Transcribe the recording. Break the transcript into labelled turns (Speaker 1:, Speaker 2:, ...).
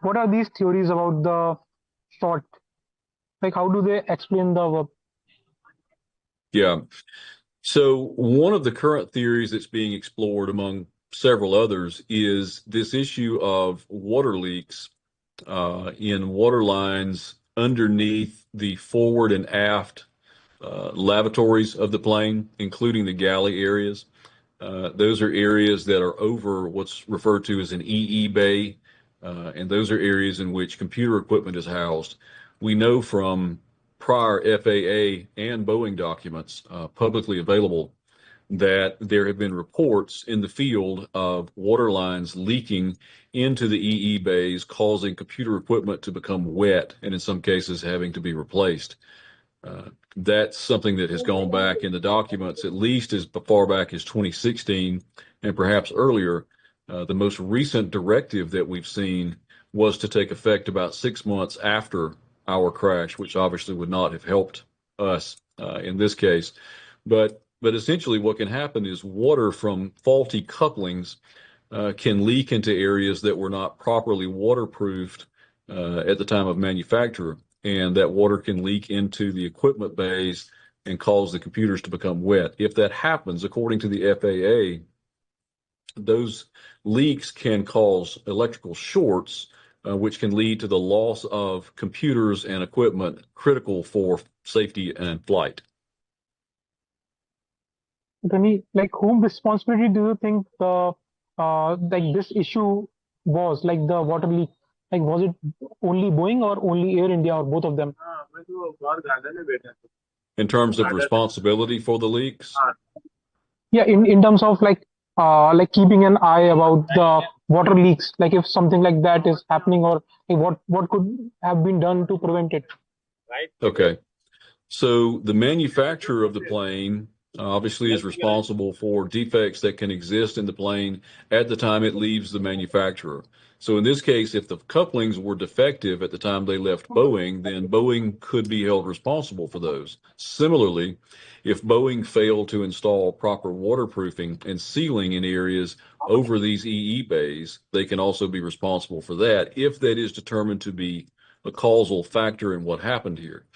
Speaker 1: what are these theories about the short? Like, how do they explain the verb?
Speaker 2: Yeah. So one of the current theories that's being explored among several others is this issue of water leaks in water lines underneath the forward and aft lavatories of the plane, including the galley areas. Those are areas that are over what's referred to as an EE bay, and those are areas in which computer equipment is housed. We know from prior FAA and Boeing documents publicly available that there have been reports in the field of water lines leaking into the EE bays, causing computer equipment to become wet and in some cases having to be replaced. That's something that has gone back in the documents at least as far back as 2016 and perhaps earlier. The most recent directive that we've seen was to take effect about 6 months after our crash, which obviously would not have helped us in this case. But essentially what can happen is water from faulty couplings can leak into areas that were not properly waterproofed at the time of manufacture. And that water can leak into the equipment bays and cause the computers to become wet. If that happens, according to the FAA, those leaks can cause electrical shorts, which can lead to the loss of computers and equipment critical for safety and flight.
Speaker 1: Any, like, whom responsibility do you think the like this issue was, like the water leak? Like, was it only Boeing or only Air India or both of them?
Speaker 2: In terms of responsibility for the leaks?
Speaker 1: Yeah, in terms of like keeping an eye about the water leaks, like if something like that is happening, or like, what could have been done to prevent it?
Speaker 2: Okay. So the manufacturer of the plane obviously is responsible for defects that can exist in the plane at the time it leaves the manufacturer. So in this case, if the couplings were defective at the time they left Boeing, then Boeing could be held responsible for those. Similarly, if Boeing failed to install proper waterproofing and sealing in areas over these EE bays, they can also be responsible for that if that is determined to be a causal factor in what happened here.